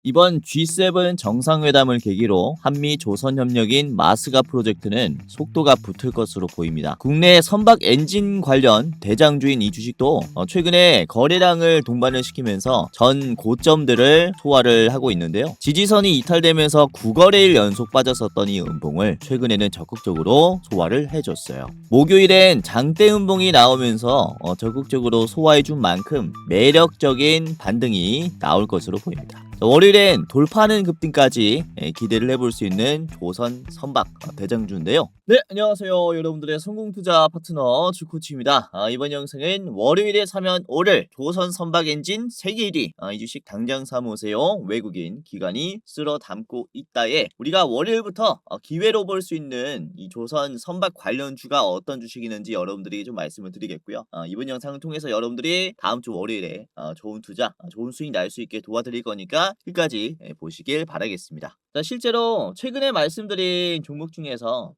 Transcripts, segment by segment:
이번 G7 정상회담을 계기로 한미 조선 협력인 마스가 프로젝트는 속도가 붙을 것으로 보입니다. 국내 선박 엔진 관련 대장주인 이 주식도 최근에 거래량을 동반을 시키면서 전 고점들을 소화를 하고 있는데요. 지지선이 이탈되면서 9거래일 연속 빠졌었던 이 음봉을 최근에는 적극적으로 소화를 해줬어요. 목요일엔 장대 음봉이 나오면서 적극적으로 소화해준 만큼 매력적인 반등이 나올 것으로 보입니다. 월요일엔 돌파하는 급등까지 기대를 해볼 수 있는 조선 선박 대장주인데요. 네, 안녕하세요. 여러분들의 성공투자 파트너 주코치입니다. 이번 영상은 월요일에 사면 오를 조선 선박 엔진 세계 1위 이 주식 당장 사모으세요. 외국인 기관이 쓸어 담고 있다에 우리가 월요일부터 기회로 볼 수 있는 이 조선 선박 관련주가 어떤 주식이는지 여러분들이 좀 말씀을 드리겠고요. 이번 영상을 통해서 여러분들이 다음 주 월요일에 좋은 투자, 좋은 수익 날 수 있게 도와드릴 거니까 끝까지 보시길 바라겠습니다. 자, 실제로 최근에 말씀드린 종목 중에서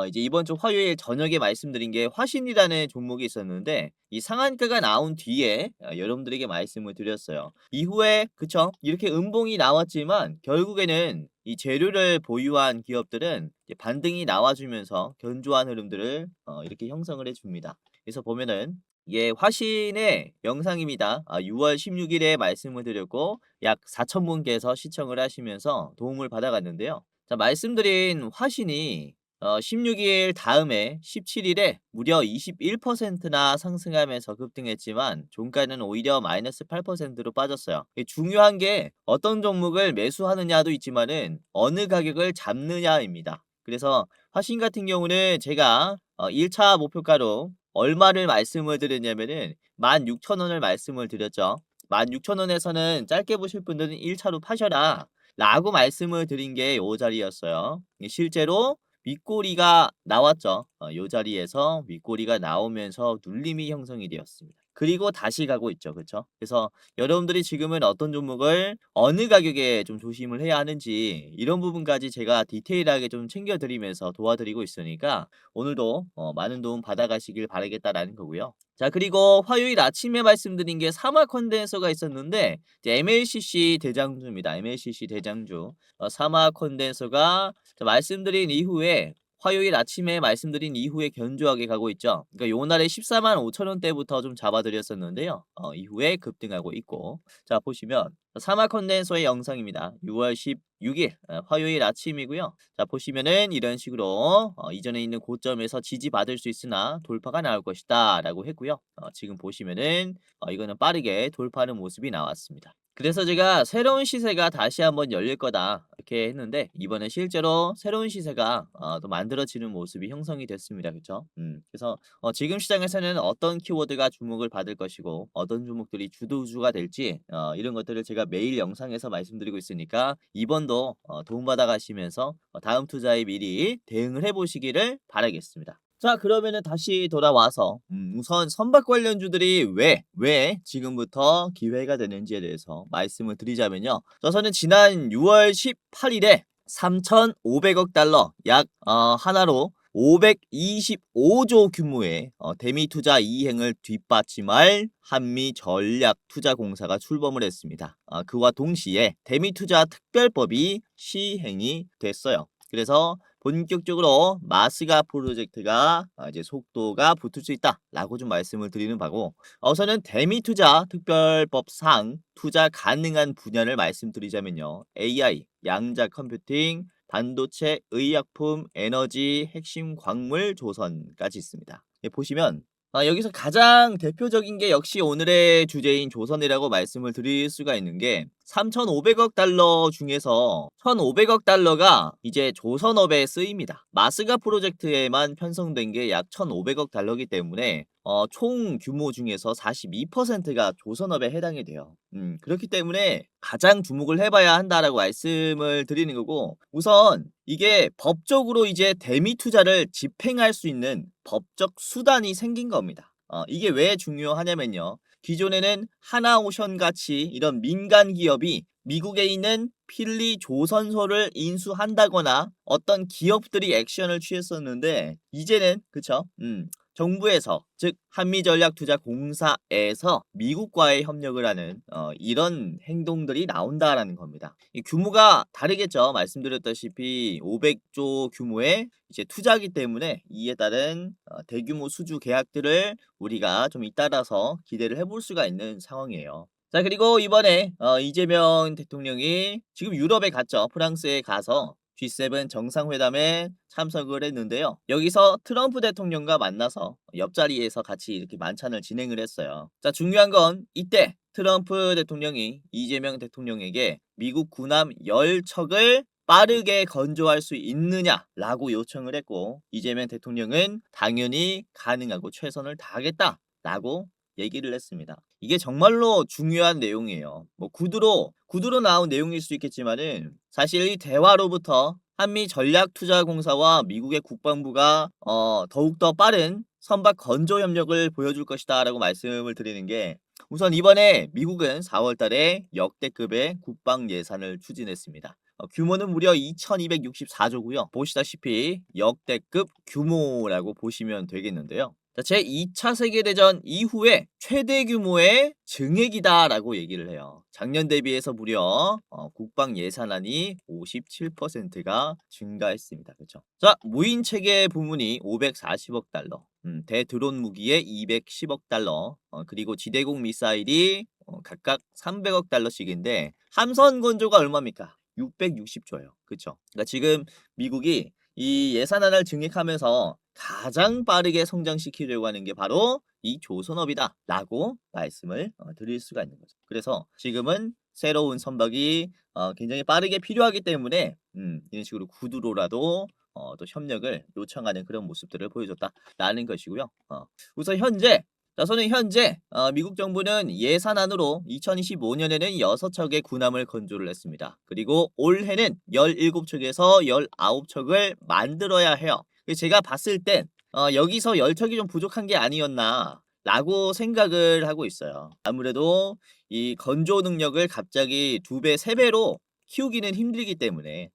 이제 이번 주 화요일 저녁에 말씀드린 게 화신이라는 종목이 있었는데 이 상한가가 나온 뒤에 여러분들에게 말씀을 드렸어요. 이후에 그쵸? 이렇게 음봉이 나왔지만 결국에는 이 재료를 보유한 기업들은 반등이 나와주면서 견조한 흐름들을 이렇게 형성을 해줍니다. 그래서 보면은 이게 화신의 영상입니다. 6월 16일에 말씀을 드렸고 약 4,000분께서 시청을 하시면서 도움을 받아갔는데요. 자, 말씀드린 화신이 16일 다음에 17일에 무려 21%나 상승하면서 급등했지만 종가는 오히려 마이너스 8%로 빠졌어요. 중요한 게 어떤 종목을 매수하느냐도 있지만은 어느 가격을 잡느냐입니다. 그래서 화신 같은 경우는 제가 1차 목표가로 얼마를 말씀을 드렸냐면은 16,000원을 말씀을 드렸죠. 16,000원에서는 짧게 보실 분들은 1차로 파셔라 라고 말씀을 드린 게 요 자리였어요. 실제로 윗꼬리가 나왔죠. 요 자리에서 윗꼬리가 나오면서 눌림이 형성이 되었습니다. 그리고 다시 가고 있죠. 그쵸? 그래서 여러분들이 지금은 어떤 종목을 어느 가격에 좀 조심을 해야 하는지 이런 부분까지 제가 디테일하게 좀 챙겨드리면서 도와드리고 있으니까 오늘도 많은 도움 받아가시길 바라겠다라는 거고요. 자, 그리고 화요일 아침에 말씀드린 게 사마 컨덴서가 있었는데 이제 MLCC 대장주입니다. MLCC 대장주. 사마 컨덴서가 말씀드린 이후에 화요일 아침에 말씀드린 이후에 견조하게 가고 있죠. 그러니까 요날에 14만 5천 원대부터 좀 잡아드렸었는데요. 이후에 급등하고 있고. 자, 보시면 사마 컨덴서의 영상입니다. 6월 16일 화요일 아침이고요. 자, 보시면은 이런 식으로 이전에 있는 고점에서 지지받을 수 있으나 돌파가 나올 것이다 라고 했고요. 지금 보시면은 이거는 빠르게 돌파하는 모습이 나왔습니다. 그래서 제가 새로운 시세가 다시 한번 열릴 거다 이렇게 했는데 이번에 실제로 새로운 시세가 또 만들어지는 모습이 형성이 됐습니다. 그쵸? 그래서 지금 시장에서는 어떤 키워드가 주목을 받을 것이고 어떤 종목들이 주도주가 될지 이런 것들을 제가 매일 영상에서 말씀드리고 있으니까 이번도 도움받아 가시면서 다음 투자에 미리 대응을 해보시기를 바라겠습니다. 자, 그러면은 다시 돌아와서 우선 선박 관련주들이 왜 지금부터 기회가 되는지에 대해서 말씀을 드리자면요. 저는 지난 6월 18일에 3,500억 달러 약 하나로 525조 규모의 대미 투자 이행을 뒷받침할 한미 전략 투자공사가 출범을 했습니다. 그와 동시에 대미 투자 특별법이 시행이 됐어요. 그래서 본격적으로 마스가 프로젝트가 이제 속도가 붙을 수 있다라고 좀 말씀을 드리는 바고 우선은 대미 투자 특별법상 투자 가능한 분야를 말씀드리자면요. AI, 양자 컴퓨팅, 반도체, 의약품, 에너지, 핵심 광물 조선까지 있습니다. 보시면 여기서 가장 대표적인 게 역시 오늘의 주제인 조선이라고 말씀을 드릴 수가 있는 게 3,500억 달러 중에서 1,500억 달러가 이제 조선업에 쓰입니다. 마스가 프로젝트에만 편성된 게 약 1,500억 달러이기 때문에 총 규모 중에서 42%가 조선업에 해당이 돼요. 그렇기 때문에 가장 주목을 해봐야 한다라고 말씀을 드리는 거고 우선 이게 법적으로 이제 대미 투자를 집행할 수 있는 법적 수단이 생긴 겁니다. 이게 왜 중요하냐면요. 기존에는 하나오션 같이 이런 민간 기업이 미국에 있는 필리 조선소를 인수한다거나 어떤 기업들이 액션을 취했었는데 이제는 그쵸? 정부에서 즉 한미전략투자공사에서 미국과의 협력을 하는 이런 행동들이 나온다라는 겁니다. 이 규모가 다르겠죠. 말씀드렸다시피 500조 규모의 이제 투자기 때문에 이에 따른 대규모 수주 계약들을 우리가 좀 잇따라서 기대를 해볼 수가 있는 상황이에요. 자, 그리고 이번에 이재명 대통령이 지금 유럽에 갔죠. 프랑스에 가서 G7 정상회담에 참석을 했는데요. 여기서 트럼프 대통령과 만나서 옆자리에서 같이 이렇게 만찬을 진행을 했어요. 자, 중요한 건 이때 트럼프 대통령이 이재명 대통령에게 미국 군함 10척을 빠르게 건조할 수 있느냐라고 요청을 했고, 이재명 대통령은 당연히 가능하고 최선을 다하겠다라고 얘기를 했습니다. 이게 정말로 중요한 내용이에요. 뭐 구두로 나온 내용일 수 있겠지만은 사실 이 대화로부터 한미전략투자공사와 미국의 국방부가 더욱더 빠른 선박 건조 협력을 보여줄 것이다라고 말씀을 드리는 게, 우선 이번에 미국은 4월 달에 역대급의 국방 예산을 추진했습니다. 규모는 무려 2264조고요. 보시다시피 역대급 규모라고 보시면 되겠는데요. 자, 제2차 세계대전 이후에 최대 규모의 증액이다라고 얘기를 해요. 작년 대비해서 무려 국방 예산안이 57%가 증가했습니다. 그렇죠? 자, 무인 체계 부문이 540억 달러, 대드론 무기에 210억 달러, 그리고 지대공 미사일이 각각 300억 달러씩인데 함선 건조가 얼마입니까? 660조예요. 그렇죠? 그러니까 지금 미국이 이 예산안을 증액하면서 가장 빠르게 성장시키려고 하는 게 바로 이 조선업이다 라고 말씀을 드릴 수가 있는 거죠. 그래서 지금은 새로운 선박이 굉장히 빠르게 필요하기 때문에 이런 식으로 구두로라도 또 협력을 요청하는 그런 모습들을 보여줬다라는 것이고요. 우선 현재 미국 정부는 예산안으로 2025년에는 6척의 군함을 건조를 했습니다. 그리고 올해는 17척에서 19척을 만들어야 해요. 제가 봤을 땐 여기서 10척이 좀 부족한 게 아니었나 라고 생각을 하고 있어요. 아무래도 이 건조 능력을 갑자기 2배, 3배로 키우기는 힘들기 때문에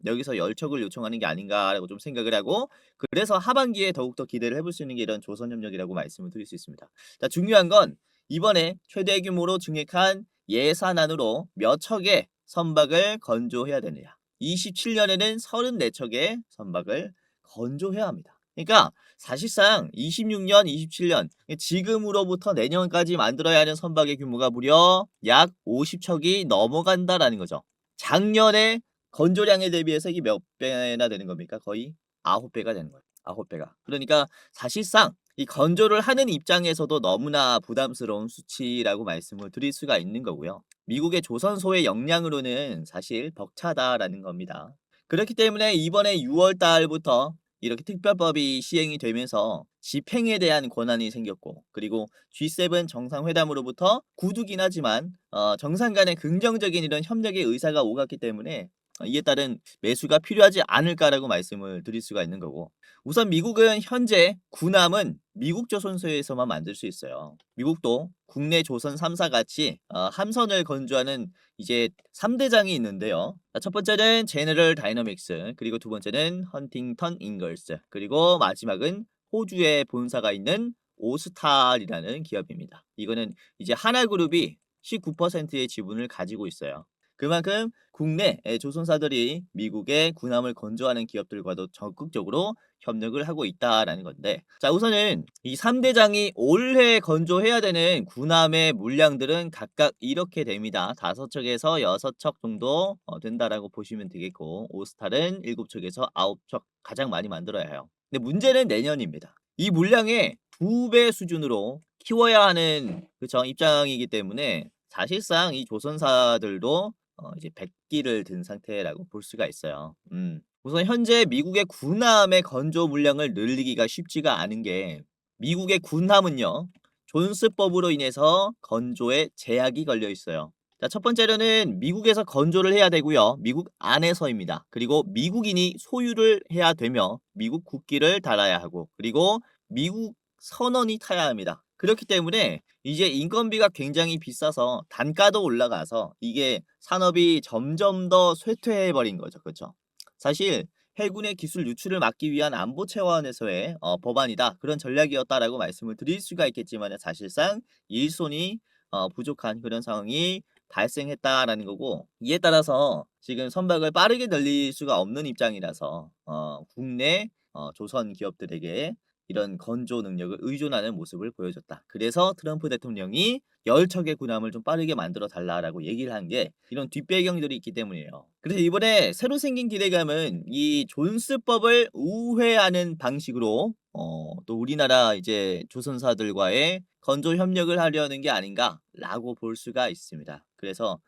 여기서 10척을 요청하는 게 아닌가라고 좀 생각을 하고, 그래서 하반기에 더욱더 기대를 해볼 수 있는 게 이런 조선협력이라고 말씀을 드릴 수 있습니다. 자, 중요한 건 이번에 최대 규모로 증액한 예산안으로 몇 척의 선박을 건조해야 되느냐. 27년에는 34척의 선박을 건조해야 합니다. 그러니까 사실상 26년, 27년 지금으로부터 내년까지 만들어야 하는 선박의 규모가 무려 약 50척이 넘어간다라는 거죠. 작년에 건조량에 대비해서 이게 몇 배나 되는 겁니까? 거의 9배가 되는 거예요. 9배가. 그러니까 사실상 이 건조를 하는 입장에서도 너무나 부담스러운 수치라고 말씀을 드릴 수가 있는 거고요. 미국의 조선소의 역량으로는 사실 벅차다라는 겁니다. 그렇기 때문에 이번에 6월 달부터 이렇게 특별법이 시행이 되면서 집행에 대한 권한이 생겼고, 그리고 G7 정상회담으로부터 구두긴 하지만 정상 간의 긍정적인 이런 협력의 의사가 오갔기 때문에 이에 따른 매수가 필요하지 않을까라고 말씀을 드릴 수가 있는 거고, 우선 미국은 현재 군함은 미국 조선소에서만 만들 수 있어요. 미국도 국내 조선 3사 같이 함선을 건조하는 이제 3대장이 있는데요. 첫 번째는 제너럴 다이너믹스, 그리고 두 번째는 헌팅턴 인걸스, 그리고 마지막은 호주에 본사가 있는 오스탈이라는 기업입니다. 이거는 이제 하나그룹이 19%의 지분을 가지고 있어요. 그만큼 국내 조선사들이 미국의 군함을 건조하는 기업들과도 적극적으로 협력을 하고 있다라는 건데, 자, 우선은 이 3대장이 올해 건조해야 되는 군함의 물량들은 각각 이렇게 됩니다. 5척에서 6척 정도 된다라고 보시면 되겠고, 오스탈은 7척에서 9척 가장 많이 만들어야 해요. 근데 문제는 내년입니다. 이 물량의 2배 수준으로 키워야 하는 그쵸 입장이기 때문에 사실상 이 조선사들도 이제 백기를 든 상태라고 볼 수가 있어요. 우선 현재 미국의 군함의 건조 물량을 늘리기가 쉽지가 않은 게, 미국의 군함은요 존스법으로 인해서 건조에 제약이 걸려 있어요. 자, 첫 번째로는 미국에서 건조를 해야 되고요. 미국 안에서입니다. 그리고 미국인이 소유를 해야 되며 미국 국기를 달아야 하고, 그리고 미국 선원이 타야 합니다. 그렇기 때문에 이제 인건비가 굉장히 비싸서 단가도 올라가서 이게 산업이 점점 더 쇠퇴해 버린 거죠. 그렇죠? 사실 해군의 기술 유출을 막기 위한 안보 차원에서의 법안이다. 그런 전략이었다라고 말씀을 드릴 수가 있겠지만 사실상 일손이 부족한 그런 상황이 발생했다라는 거고 이에 따라서 지금 선박을 빠르게 늘릴 수가 없는 입장이라서 국내 조선 기업들에게 이런 건조 능력을 의존하는 모습을 보여줬다. 그래서 트럼프 대통령이 10척의 군함을 좀 빠르게 만들어 달라라고 얘기를 한 게 이런 뒷배경들이 있기 때문이에요. 그래서 이번에 새로 생긴 기대감은 이 존스법을 우회하는 방식으로 또 우리나라 이제 조선사들과의 건조 협력을 하려는 게 아닌가라고 볼 수가 있습니다. 그래서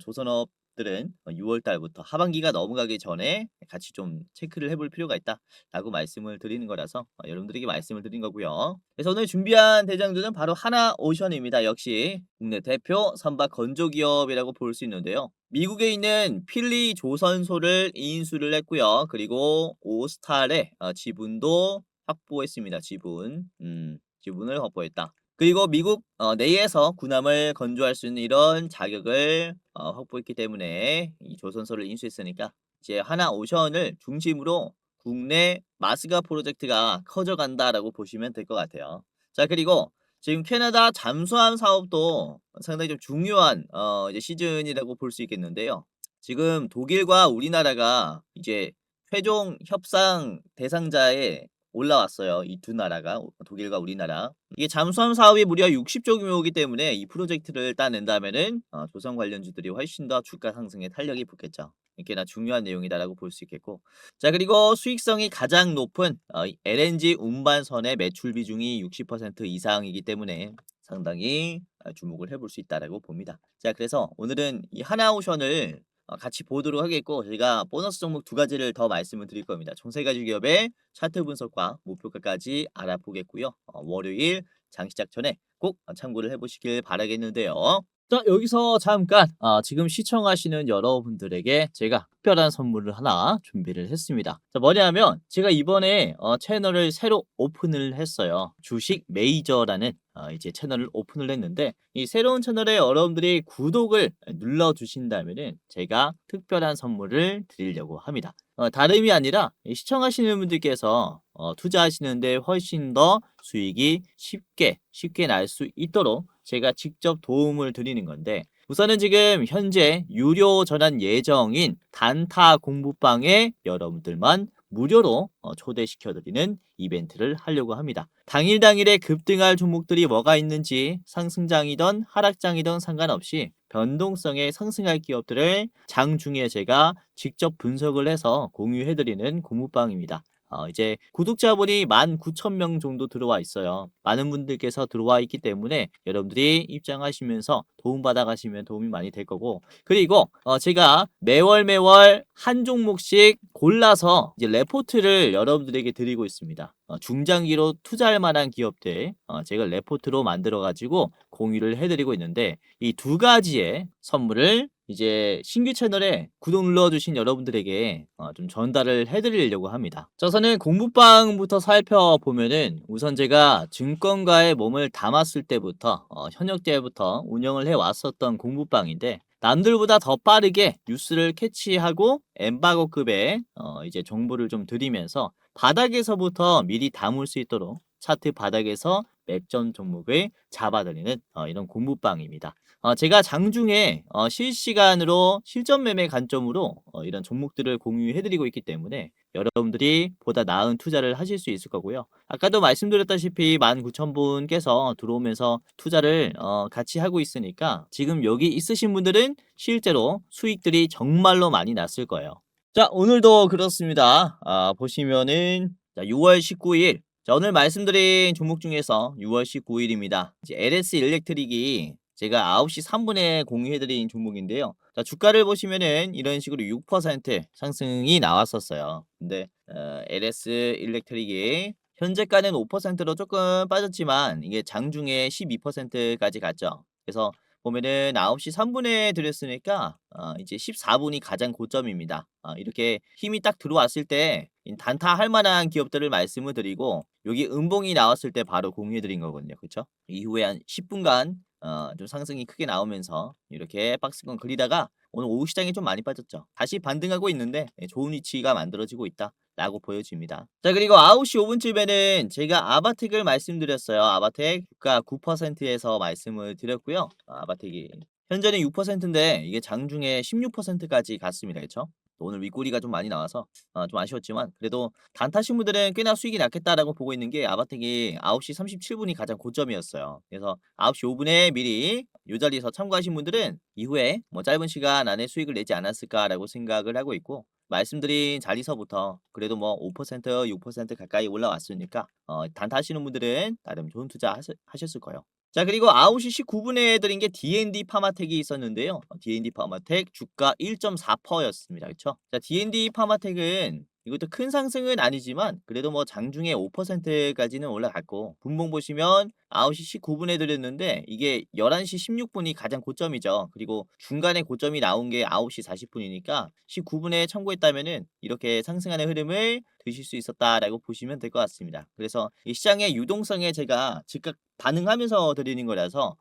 조선업들은 6월 달부터 하반기가 넘어가기 전에 같이 좀 체크를 해볼 필요가 있다라고 말씀을 드리는 거라서 여러분들에게 말씀을 드린 거고요. 그래서 오늘 준비한 대장주는 바로 하나오션입니다. 역시 국내 대표 선박 건조 기업이라고 볼 수 있는데요. 미국에 있는 필리 조선소를 인수를 했고요. 그리고 오스탈의 지분도 확보했습니다. 지분을 확보했다. 그리고 미국 내에서 군함을 건조할 수 있는 이런 자격을 확보했기 때문에 이 조선소를 인수했으니까 이제 하나오션을 중심으로 국내 마스가 프로젝트가 커져간다라고 보시면 될 것 같아요. 자, 그리고 지금 캐나다 잠수함 사업도 상당히 좀 중요한 이제 시즌이라고 볼 수 있겠는데요. 지금 독일과 우리나라가 이제 최종 협상 대상자에 올라왔어요. 이 두 나라가 독일과 우리나라. 이게 잠수함 사업이 무려 60조 규모이기 때문에 이 프로젝트를 따낸다면은 조선 관련주들이 훨씬 더 주가 상승에 탄력이 붙겠죠. 꽤나 중요한 내용이다라고 볼 수 있겠고. 자, 그리고 수익성이 가장 높은 LNG 운반선의 매출 비중이 60% 이상이기 때문에 상당히 주목을 해볼 수 있다라고 봅니다. 자, 그래서 오늘은 이 하나오션을 같이 보도록 하겠고 저희가 보너스 종목 2가지를 더 말씀을 드릴 겁니다. 총 3가지 기업의 차트 분석과 목표가까지 알아보겠고요. 월요일 장시작 전에 꼭 참고를 해보시길 바라겠는데요. 자, 여기서 잠깐 지금 시청하시는 여러분들에게 제가 특별한 선물을 하나 준비를 했습니다. 자, 뭐냐면 제가 이번에 채널을 새로 오픈을 했어요. 주식 메이저라는 이제 채널을 오픈을 했는데 이 새로운 채널에 여러분들이 구독을 눌러 주신다면은 제가 특별한 선물을 드리려고 합니다. 다름이 아니라 시청하시는 분들께서 투자하시는데 훨씬 더 수익이 쉽게 날 수 있도록 제가 직접 도움을 드리는 건데 우선은 지금 현재 유료 전환 예정인 단타 공부방에 여러분들만 무료로 초대시켜드리는 이벤트를 하려고 합니다. 당일에 급등할 종목들이 뭐가 있는지 상승장이든 하락장이든 상관없이 변동성에 상승할 기업들을 장중에 제가 직접 분석을 해서 공유해드리는 공부방입니다. 이제 구독자분이 19,000명 정도 들어와 있어요. 많은 분들께서 들어와 있기 때문에 여러분들이 입장하시면서 도움받아 가시면 도움이 많이 될 거고 그리고 제가 매월 한 종목씩 골라서 이제 레포트를 여러분들에게 드리고 있습니다. 중장기로 투자할 만한 기업들 제가 레포트로 만들어 가지고 공유를 해드리고 있는데 이 2가지의 선물을 이제 신규 채널에 구독 눌러주신 여러분들에게 좀 전달을 해드리려고 합니다. 우선은 공부방부터 살펴보면은 우선 제가 증권가에 몸을 담았을 때부터 현역 때부터 운영을 해왔었던 공부방인데 남들보다 더 빠르게 뉴스를 캐치하고 엠바고급의 이제 정보를 좀 드리면서 바닥에서부터 미리 담을 수 있도록 차트 바닥에서 맥점 종목을 잡아드리는 이런 공부방입니다. 제가 장중에 실시간으로 실전 매매 관점으로 이런 종목들을 공유해드리고 있기 때문에 여러분들이 보다 나은 투자를 하실 수 있을 거고요. 아까도 말씀드렸다시피 19,000분께서 들어오면서 투자를 같이 하고 있으니까 지금 여기 있으신 분들은 실제로 수익들이 정말로 많이 났을 거예요. 자, 오늘도 그렇습니다. 보시면은 6월 19일 자, 오늘 말씀드린 종목 중에서 6월 19일입니다. 이제 LS 일렉트릭이 제가 9시 3분에 공유해드린 종목인데요. 자, 주가를 보시면은 이런 식으로 6% 상승이 나왔었어요. 근데 LS 일렉트릭이 현재가는 5%로 조금 빠졌지만 이게 장중에 12%까지 갔죠. 그래서 보면은 9시 3분에 드렸으니까 이제 14분이 가장 고점입니다. 이렇게 힘이 딱 들어왔을 때 단타 할 만한 기업들을 말씀을 드리고 여기 음봉이 나왔을 때 바로 공유해 드린 거거든요. 그쵸? 이후에 한 10분간 좀 상승이 크게 나오면서 이렇게 박스권 그리다가 오늘 오후 시장이 좀 많이 빠졌죠. 다시 반등하고 있는데 좋은 위치가 만들어지고 있다. 라고 보여집니다. 자, 그리고 9시 5분쯤에는 제가 아바텍을 말씀드렸어요. 아바텍 주가 9%에서 말씀을 드렸고요. 아바텍이 현재는 6%인데 이게 장중에 16%까지 갔습니다. 그쵸? 오늘 윗꼬리가 좀 많이 나와서 좀 아쉬웠지만 그래도 단타신 분들은 꽤나 수익이 났겠다라고 보고 있는 게 아바텍이 9시 37분이 가장 고점이었어요. 그래서 9시 5분에 미리 이 자리에서 참고하신 분들은 이후에 뭐 짧은 시간 안에 수익을 내지 않았을까라고 생각을 하고 있고 말씀드린 자리서부터 그래도 뭐 5%, 6% 가까이 올라왔으니까 단타하시는 분들은 나름 좋은 투자 하셨을 거예요. 자, 그리고 9시 19분에 드린 게 D&D 파마텍이 있었는데요. D&D 파마텍 주가 1.4%였습니다. 그쵸? 자, D&D 파마텍은 이것도 큰 상승은 아니지만 그래도 뭐 장중에 5%까지는 올라갔고 분봉 보시면 9시 19분에 드렸는데 이게 11시 16분이 가장 고점이죠. 그리고 중간에 고점이 나온 게 9시 40분이니까 19분에 참고했다면은 이렇게 상승하는 흐름을 드실 수 있었다라고 보시면 될 것 같습니다. 그래서 이 시장의 유동성에 제가 즉각 반응하면서 드리는 거라서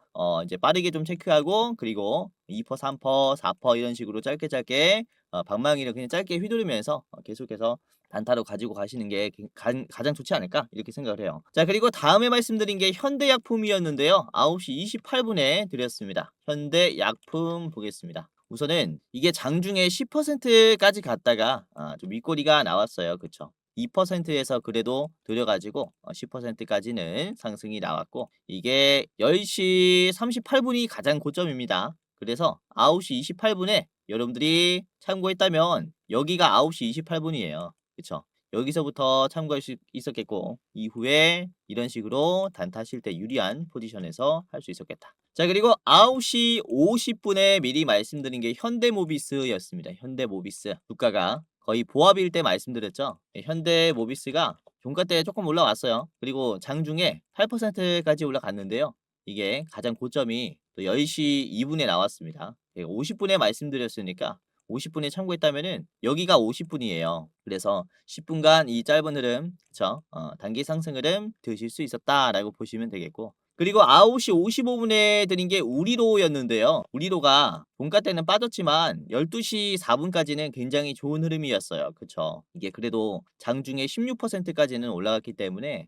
이제 빠르게 좀 체크하고 그리고 2%, 3%, 4% 이런 식으로 짧게 방망이를 그냥 짧게 휘두르면서 계속해서 단타로 가지고 가시는 게 가장 좋지 않을까 이렇게 생각을 해요. 자, 그리고 다음에 말씀드린 게 현대약품이었는데요. 9시 28분에 드렸습니다. 현대약품 보겠습니다. 우선은 이게 장중에 10%까지 갔다가 좀 윗꼬리가 나왔어요. 그쵸? 2%에서 그래도 들여가지고 10%까지는 상승이 나왔고 이게 10시 38분이 가장 고점입니다. 그래서 9시 28분에 여러분들이 참고했다면 여기가 9시 28분이에요. 그쵸? 여기서부터 참고할 수 있었겠고 이후에 이런 식으로 단타하실 때 유리한 포지션에서 할 수 있었겠다. 자, 그리고 9시 50분에 미리 말씀드린 게 현대모비스였습니다. 현대모비스 주가가 거의 보합일 때 말씀드렸죠. 현대모비스가 종가 때 조금 올라왔어요. 그리고 장중에 8%까지 올라갔는데요. 이게 가장 고점이 또 10시 2분에 나왔습니다. 50분에 말씀드렸으니까 50분에 참고했다면은 여기가 50분이에요. 그래서 10분간 이 짧은 흐름, 그쵸? 단기 상승 흐름 드실 수 있었다라고 보시면 되겠고. 그리고 9시 55분에 드린 게 우리로였는데요. 우리로가 종가 때는 빠졌지만 12시 4분까지는 굉장히 좋은 흐름이었어요. 그쵸? 이게 그래도 장중에 16%까지는 올라갔기 때문에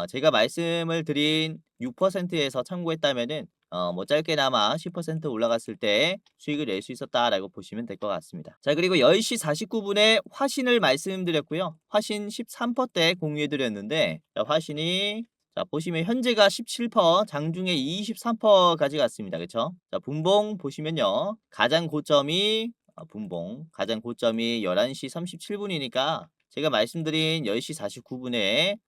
제가 말씀을 드린 6%에서 참고했다면은 뭐 짧게나마 10% 올라갔을 때 수익을 낼 수 있었다라고 보시면 될 것 같습니다. 자, 그리고 10시 49분에 화신을 말씀드렸고요. 화신 13%대 공유해 드렸는데 화신이 자, 보시면 현재가 17%, 장중에 23%까지 갔습니다. 그쵸? 자, 분봉 보시면요. 가장 고점이 분봉 가장 고점이 11시 37분이니까 제가 말씀드린 10시 49분에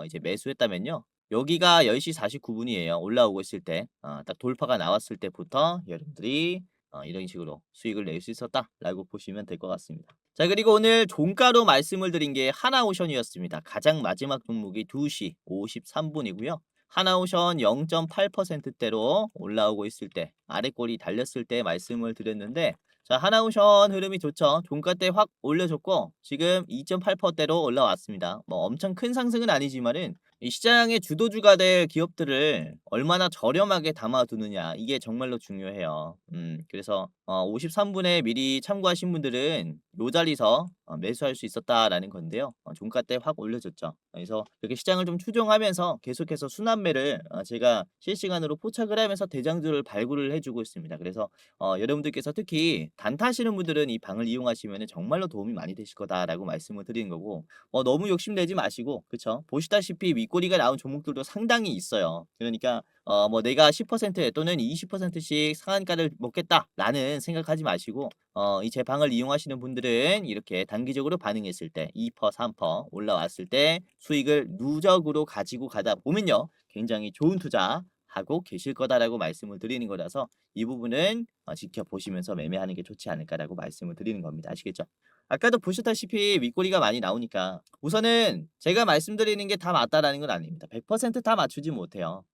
이제 매수했다면요. 여기가 10시 49분이에요. 올라오고 있을 때. 딱 돌파가 나왔을 때부터 여러분들이 이런 식으로 수익을 낼 수 있었다라고 보시면 될 것 같습니다. 자, 그리고 오늘 종가로 말씀을 드린 게 하나오션이었습니다. 가장 마지막 종목이 2시 53분이고요. 하나오션 0.8%대로 올라오고 있을 때 아래 꼬리 달렸을 때 말씀을 드렸는데 자, 하나오션 흐름이 좋죠. 종가 때 확 올려줬고 지금 2.8%대로 올라왔습니다. 뭐 엄청 큰 상승은 아니지만은 이 시장의 주도주가 될 기업들을 얼마나 저렴하게 담아두느냐 이게 정말로 중요해요. 그래서 53분에 미리 참고하신 분들은 요 자리에서 매수할 수 있었다라는 건데요. 종가 때 확 올려줬죠. 그래서 이렇게 시장을 좀 추종하면서 계속해서 순환매를 제가 실시간으로 포착을 하면서 대장주를 발굴을 해주고 있습니다. 그래서 여러분들께서 특히 단타하시는 분들은 이 방을 이용하시면 정말로 도움이 많이 되실 거다라고 말씀을 드리는 거고 너무 욕심내지 마시고 그쵸? 보시다시피 윗꼬리가 나온 종목들도 상당히 있어요. 그러니까 뭐 내가 10% 또는 20%씩 상한가를 먹겠다라는 생각하지 마시고 이 제 방을 이용하시는 분들은 이렇게 단기적으로 반응했을 때 2%, 3% 올라왔을 때 수익을 누적으로 가지고 가다 보면요. 굉장히 좋은 투자 하고 계실 거다라고 말씀을 드리는 거라서 이 부분은 지켜보시면서 매매하는 게 좋지 않을까라고 말씀을 드리는 겁니다. 아시겠죠? 아까도 보셨다시피 윗꼬리가 많이 나오니까 우선은 제가 말씀드리는 게 다 맞다라는 건 아닙니다. 100%다 맞추지 못해요.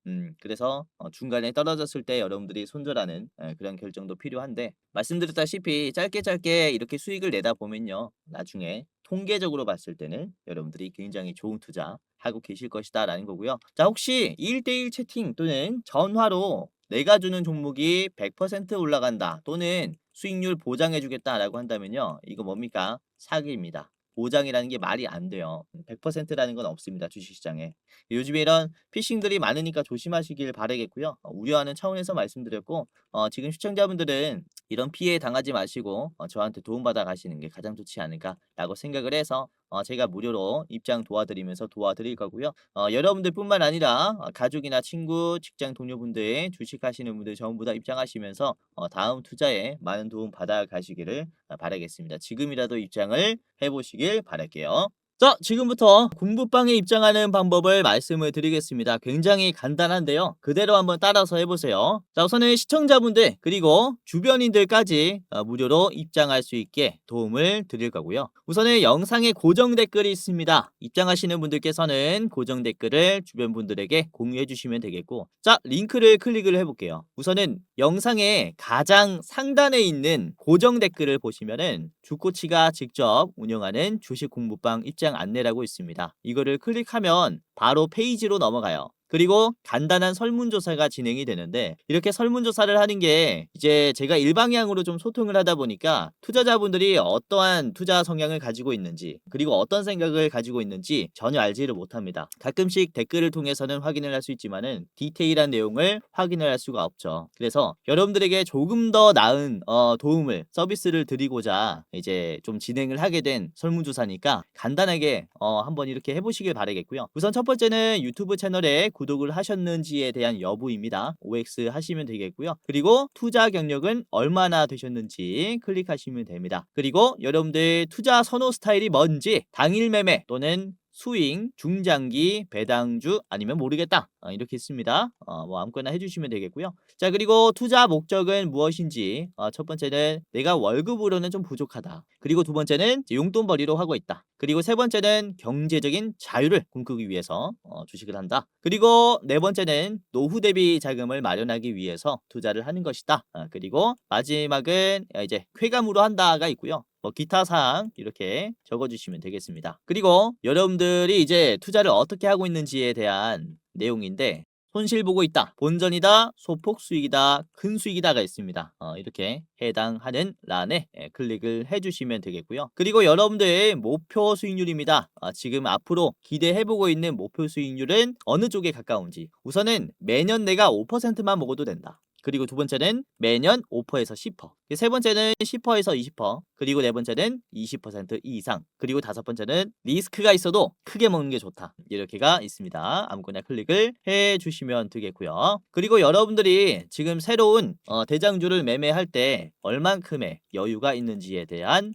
그래서 중간에 떨어졌을 때 여러분들이 손절하는 그런 결정도 필요한데 말씀드렸다시피 짧게 이렇게 수익을 내다 보면요. 나중에 통계적으로 봤을 때는 여러분들이 굉장히 좋은 투자 하고 계실 것이다 라는 거고요. 자, 혹시 1대1 채팅 또는 전화로 내가 주는 종목이 100% 올라간다 또는 수익률 보장해주겠다라고 한다면요. 이거 뭡니까? 사기입니다. 보장이라는 게 말이 안 돼요. 100%라는 건 없습니다. 주식시장에. 요즘에 이런 피싱들이 많으니까 조심하시길 바라겠고요. 우려하는 차원에서 말씀드렸고 지금 시청자분들은 이런 피해 당하지 마시고 저한테 도움받아 가시는 게 가장 좋지 않을까라고 생각을 해서 제가 무료로 입장 도와드리면서 도와드릴 거고요. 여러분들뿐만 아니라 가족이나 친구, 직장 동료분들, 주식하시는 분들 전부 다 입장하시면서 다음 투자에 많은 도움 받아 가시기를 바라겠습니다. 지금이라도 입장을 해보시길 바랄게요. 자, 지금부터 공부방에 입장하는 방법을 말씀을 드리겠습니다. 굉장히 간단한데요. 그대로 한번 따라서 해보세요. 자, 우선은 시청자분들 그리고 주변인들까지 무료로 입장할 수 있게 도움을 드릴 거고요. 우선은 영상에 고정 댓글이 있습니다. 입장하시는 분들께서는 고정 댓글을 주변 분들에게 공유해 주시면 되겠고, 자, 링크를 클릭을 해볼게요. 우선은 영상의 가장 상단에 있는 고정 댓글을 보시면은 주코치가 직접 운영하는 주식 공부방 입장 안내라고 있습니다. 이거를 클릭하면 바로 페이지로 넘어가요. 그리고 간단한 설문조사가 진행이 되는데, 이렇게 설문조사를 하는 게 이제 제가 일방향으로 좀 소통을 하다 보니까 투자자분들이 어떠한 투자 성향을 가지고 있는지 그리고 어떤 생각을 가지고 있는지 전혀 알지를 못합니다. 가끔씩 댓글을 통해서는 확인을 할 수 있지만은 디테일한 내용을 확인을 할 수가 없죠. 그래서 여러분들에게 조금 더 나은 도움을 서비스를 드리고자 이제 좀 진행을 하게 된 설문조사니까 간단하게 한번 이렇게 해보시길 바라겠고요. 우선 첫 번째는 유튜브 채널에 구독을 하셨는지에 대한 여부입니다. OX 하시면 되겠고요. 그리고 투자 경력은 얼마나 되셨는지 클릭하시면 됩니다. 그리고 여러분들 투자 선호 스타일이 뭔지, 당일 매매 또는 스윙, 중장기, 배당주 아니면 모르겠다 이렇게 있습니다. 뭐 아무거나 해주시면 되겠고요. 자, 그리고 투자 목적은 무엇인지, 첫 번째는 내가 월급으로는 좀 부족하다. 그리고 두 번째는 용돈벌이로 하고 있다. 그리고 세 번째는 경제적인 자유를 꿈꾸기 위해서 주식을 한다. 그리고 네 번째는 노후 대비 자금을 마련하기 위해서 투자를 하는 것이다. 그리고 마지막은 이제 쾌감으로 한다가 있고요. 기타 사항 이렇게 적어주시면 되겠습니다. 그리고 여러분들이 이제 투자를 어떻게 하고 있는지에 대한 내용인데, 손실 보고 있다, 본전이다, 소폭 수익이다, 큰 수익이다가 있습니다. 이렇게 해당하는 란에 클릭을 해주시면 되겠고요. 그리고 여러분들의 목표 수익률입니다. 지금 앞으로 기대해보고 있는 목표 수익률은 어느 쪽에 가까운지, 우선은 매년 내가 5%만 먹어도 된다. 그리고 두 번째는 매년 5%에서 10%. 세 번째는 10%에서 20%. 그리고 네 번째는 20% 이상. 그리고 다섯 번째는 리스크가 있어도 크게 먹는 게 좋다. 이렇게가 있습니다. 아무거나 클릭을 해 주시면 되겠고요. 그리고 여러분들이 지금 새로운 대장주를 매매할 때 얼만큼의 여유가 있는지에 대한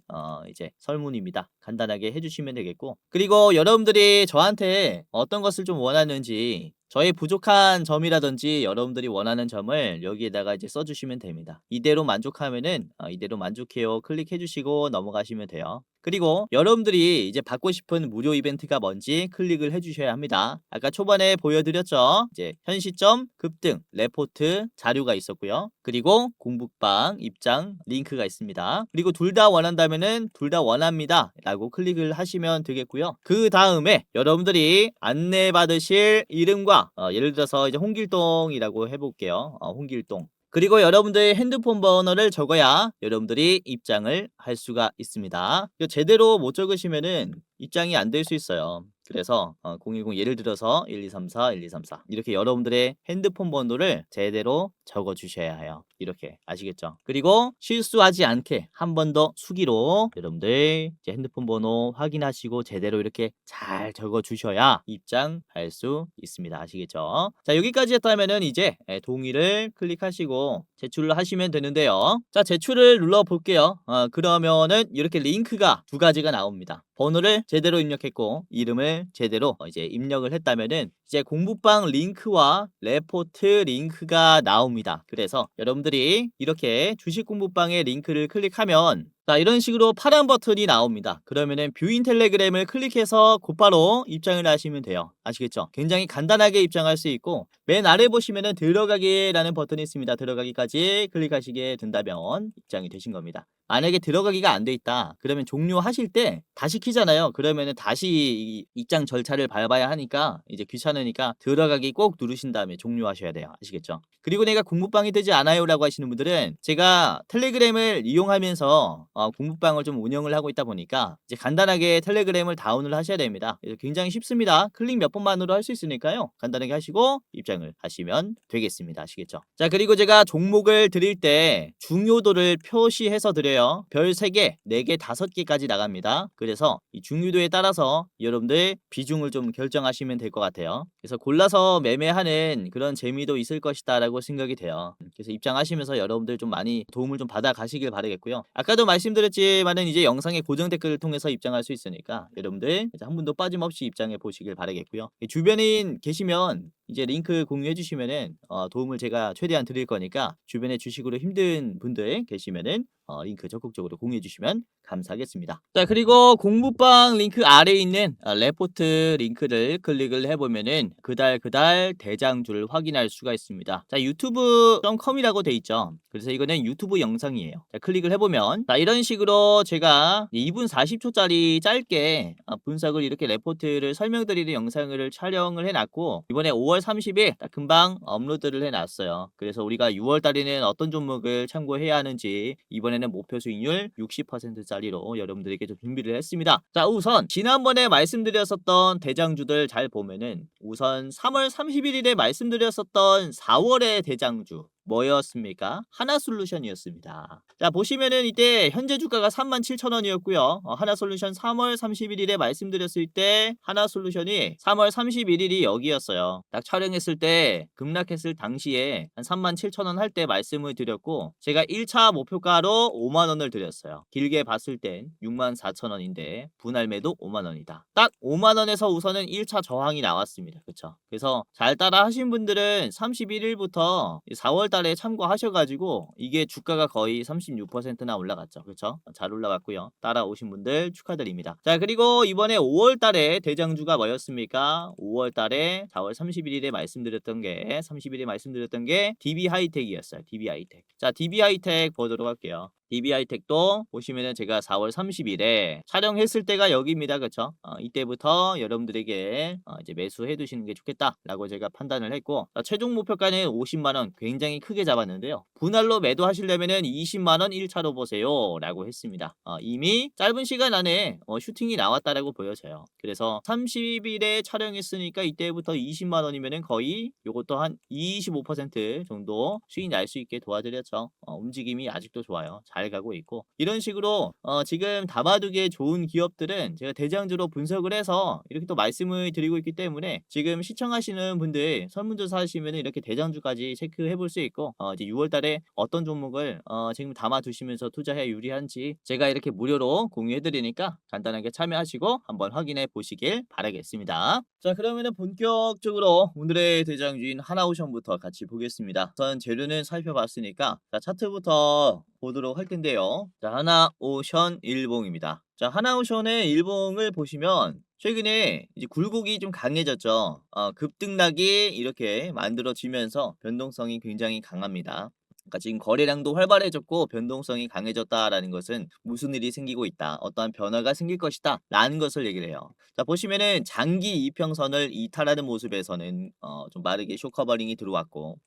이제 설문입니다. 간단하게 해주시면 되겠고, 그리고 여러분들이 저한테 어떤 것을 좀 원하는지, 저의 부족한 점이라든지 여러분들이 원하는 점을 여기에다가 이제 써주시면 됩니다. 이대로 만족하면은 이대로 만족해요 클릭해 주시고 넘어가시면 돼요. 그리고 여러분들이 이제 받고 싶은 무료 이벤트가 뭔지 클릭을 해주셔야 합니다. 아까 초반에 보여드렸죠. 이제 현 시점, 급등, 레포트, 자료가 있었고요. 그리고 공부방, 입장, 링크가 있습니다. 그리고 둘 다 원한다면은 둘 다 원합니다 라고 클릭을 하시면 되겠고요. 그 다음에 여러분들이 안내받으실 이름과 예를 들어서 이제 홍길동이라고 해볼게요. 홍길동. 그리고 여러분들의 핸드폰 번호를 적어야 여러분들이 입장을 할 수가 있습니다. 제대로 못 적으시면은 입장이 안 될 수 있어요. 그래서 010 예를 들어서 1234 1234 이렇게 여러분들의 핸드폰 번호를 제대로 적어 주셔야 해요. 이렇게 아시겠죠? 그리고 실수하지 않게 한 번 더 수기로 여러분들 이제 핸드폰 번호 확인하시고 제대로 이렇게 잘 적어 주셔야 입장할 수 있습니다. 아시겠죠? 자, 여기까지 했다면은 이제 동의를 클릭하시고 제출을 하시면 되는데요. 자, 제출을 눌러 볼게요. 그러면은 이렇게 링크가 두 가지가 나옵니다. 번호를 제대로 입력했고 이름을 제대로 이제 입력을 했다면은 이제 공부방 링크와 레포트 링크가 나옵니다. 그래서 여러분들이 이렇게 주식 공부방의 링크를 클릭하면 자, 이런 식으로 파란 버튼이 나옵니다. 그러면은 뷰인 텔레그램을 클릭해서 곧바로 입장을 하시면 돼요. 아시겠죠? 굉장히 간단하게 입장할 수 있고, 맨 아래 보시면은 들어가기라는 버튼이 있습니다. 들어가기까지 클릭하시게 된다면 입장이 되신 겁니다. 만약에 들어가기가 안 돼 있다. 그러면 종료하실 때 다시 키잖아요. 그러면은 다시 이 입장 절차를 밟아야 하니까 이제 귀찮으니까 들어가기 꼭 누르신 다음에 종료하셔야 돼요. 아시겠죠? 그리고 내가 공부방이 되지 않아요라고 하시는 분들은 제가 텔레그램을 이용하면서 공부방을 좀 운영을 하고 있다 보니까 이제 간단하게 텔레그램을 다운을 하셔야 됩니다. 그래서 굉장히 쉽습니다. 클릭 몇 번만으로 할 수 있으니까요. 간단하게 하시고 입장을 하시면 되겠습니다. 아시겠죠? 자, 그리고 제가 종목을 드릴 때 중요도를 표시해서 드려요. 별 3개, 4개, 5개까지 나갑니다. 그래서 이 중요도에 따라서 여러분들 비중을 좀 결정하시면 될 것 같아요. 그래서 골라서 매매하는 그런 재미도 있을 것이다 라고 생각이 돼요. 그래서 입장하시면서 여러분들 좀 많이 도움을 좀 받아 가시길 바라겠고요. 아까도 말씀드렸지만은 이제 영상의 고정 댓글을 통해서 입장할 수 있으니까 여러분들 이제 한 분도 빠짐없이 입장해 보시길 바라겠고요. 주변인 계시면 이제 링크 공유해 주시면은 도움을 제가 최대한 드릴 거니까 주변에 주식으로 힘든 분들 계시면은 링크 적극적으로 공유해 주시면 감사하겠습니다. 자, 그리고 공부방 링크 아래에 있는 레포트 링크를 클릭을 해보면은 그달 대장주를 확인할 수가 있습니다. 자, 유튜브.com이라고 돼 있죠. 그래서 이거는 유튜브 영상이에요. 자, 클릭을 해보면 자, 이런 식으로 제가 2분 40초짜리 짧게 분석을 이렇게 레포트를 설명드리는 영상을 촬영을 해놨고 이번에 5월 30일 딱 금방 업로드를 해놨어요. 그래서 우리가 6월 달에는 어떤 종목을 참고해야 하는지 이번에는 목표 수익률 60%짜리로 여러분들에게 좀 준비를 했습니다. 자, 우선 지난번에 말씀드렸었던 대장주들 잘 보면은 우선 3월 31일에 말씀드렸었던 4월의 대장주 뭐였습니까? 하나솔루션이었습니다. 자, 보시면은 이때 현재 주가가 37,000원이었고요. 하나솔루션 3월 31일에 말씀드렸을 때 하나솔루션이 3월 31일이 여기였어요. 딱 촬영했을 때 급락했을 당시에 한 37,000원 할 때 말씀을 드렸고 제가 1차 목표가로 5만원을 드렸어요. 길게 봤을 땐 64,000원인데 분할 매도 5만원이다. 딱 5만원에서 우선은 1차 저항이 나왔습니다. 그쵸? 그래서 잘 따라 하신 분들은 31일부터 4월 달에 참고하셔가지고 이게 주가가 거의 36%나 올라갔죠. 그렇죠? 잘 올라갔고요. 따라오신 분들 축하드립니다. 자, 그리고 이번에 5월 달에 대장주가 뭐였습니까? 5월 달에 4월 31일에 말씀드렸던 게 DB 하이텍이었어요. DB 하이텍. 자, DB 하이텍 보도록 할게요. DB 하이텍도 보시면은 제가 4월 30일에 촬영했을 때가 여기입니다. 그쵸? 이때부터 여러분들에게 이제 매수해 두시는 게 좋겠다라고 제가 판단을 했고 최종 목표가는 50만원 굉장히 크게 잡았는데요. 분할로 매도하시려면은 20만원 1차로 보세요 라고 했습니다. 이미 짧은 시간 안에 슈팅이 나왔다라고 보여져요. 그래서 30일에 촬영했으니까 이때부터 20만원이면은 거의 요것도 한 25% 정도 수익 날 수 있게 도와드렸죠. 움직임이 아직도 좋아요. 잘 가고 있고 이런 식으로 지금 담아두기에 좋은 기업들은 제가 대장주로 분석을 해서 이렇게 또 말씀을 드리고 있기 때문에 지금 시청하시는 분들 설문조사 하시면 이렇게 대장주까지 체크해 볼 수 있고 이제 6월 달에 어떤 종목을 지금 담아두시면서 투자해 유리한지 제가 이렇게 무료로 공유해 드리니까 간단하게 참여하시고 한번 확인해 보시길 바라겠습니다. 자, 그러면은 본격적으로 오늘의 대장주인 하나오션부터 같이 보겠습니다. 우선 재료는 살펴봤으니까 자, 차트부터 보도록 할 텐데요. 자, 하나오션 일봉입니다. 자, 하나오션의 일봉을 보시면 최근에 이제 굴곡이 좀 강해졌죠. 급등락이 이렇게 만들어지면서 변동성이 굉장히 강합니다. 그러니까 지금 거래량도 활발해졌고 변동성이 강해졌다라는 것은 무슨 일이 생기고 있다. 어떠한 변화가 생길 것이다. 라는 것을 얘기를 해요. 자, 보시면은 장기 이평선을 이탈하는 모습에서는 좀 빠르게 쇼커버링이 들어왔고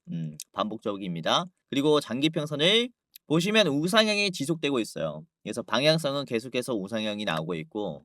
반복적입니다. 그리고 장기 평선을 보시면 우상향이 지속되고 있어요. 그래서 방향성은 계속해서 우상향이 나오고 있고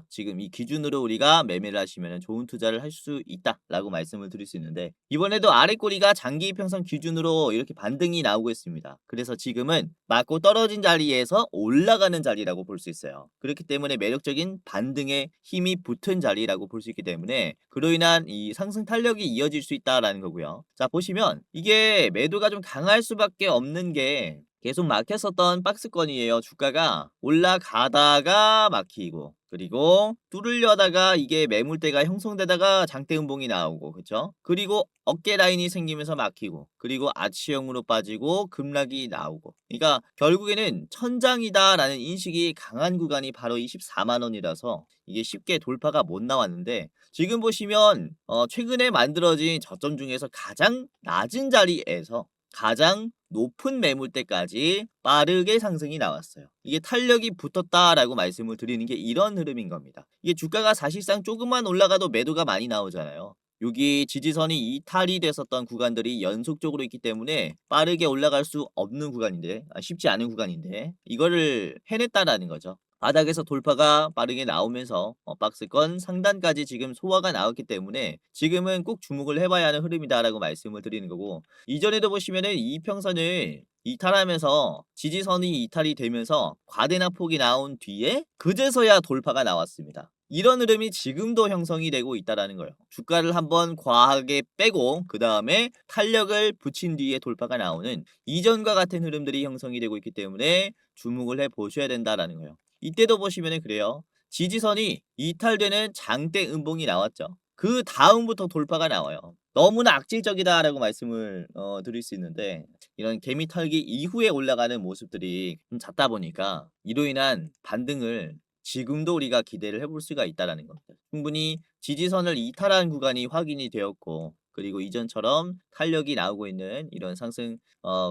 지금 이 기준으로 우리가 매매를 하시면 좋은 투자를 할 수 있다라고 말씀을 드릴 수 있는데 이번에도 아래 꼬리가 장기 이평선 기준으로 이렇게 반등이 나오고 있습니다. 그래서 지금은 맞고 떨어진 자리에서 올라가는 자리라고 볼 수 있어요. 그렇기 때문에 매력적인 반등의 힘이 붙은 자리라고 볼 수 있기 때문에 그로 인한 이 상승 탄력이 이어질 수 있다라는 거고요. 자, 보시면 이게 매도가 좀 강할 수밖에 없는 게 계속 막혔었던 박스권이에요. 주가가 올라가다가 막히고 그리고 뚫으려다가 이게 매물대가 형성되다가 장대 음봉이 나오고 그쵸? 그리고 어깨 라인이 생기면서 막히고 그리고 아치형으로 빠지고 급락이 나오고 그러니까 결국에는 천장이다라는 인식이 강한 구간이 바로 24만 원이라서 이게 쉽게 돌파가 못 나왔는데 지금 보시면 최근에 만들어진 저점 중에서 가장 낮은 자리에서 가장 높은 매물대까지 빠르게 상승이 나왔어요. 이게 탄력이 붙었다라고 말씀을 드리는 게 이런 흐름인 겁니다. 이게 주가가 사실상 조금만 올라가도 매도가 많이 나오잖아요. 여기 지지선이 이탈이 됐었던 구간들이 연속적으로 있기 때문에 빠르게 올라갈 수 없는 구간인데 쉽지 않은 구간인데 이거를 해냈다라는 거죠. 바닥에서 돌파가 빠르게 나오면서 박스권 상단까지 지금 소화가 나왔기 때문에 지금은 꼭 주목을 해봐야 하는 흐름이다라고 말씀을 드리는 거고 이전에도 보시면은 이평선을 이탈하면서 지지선이 이탈이 되면서 과대낙폭이 나온 뒤에 그제서야 돌파가 나왔습니다. 이런 흐름이 지금도 형성이 되고 있다라는 거예요. 주가를 한번 과하게 빼고 그 다음에 탄력을 붙인 뒤에 돌파가 나오는 이전과 같은 흐름들이 형성이 되고 있기 때문에 주목을 해 보셔야 된다라는 거예요. 이때도 보시면은 그래요. 지지선이 이탈되는 장대 음봉이 나왔죠. 그 다음부터 돌파가 나와요. 너무나 악질적이다라고 말씀을 드릴 수 있는데 이런 개미 털기 이후에 올라가는 모습들이 좀 잦다 보니까 이로 인한 반등을 지금도 우리가 기대를 해볼 수가 있다라는 겁니다. 충분히 지지선을 이탈한 구간이 확인이 되었고 그리고 이전처럼 탄력이 나오고 있는 이런 상승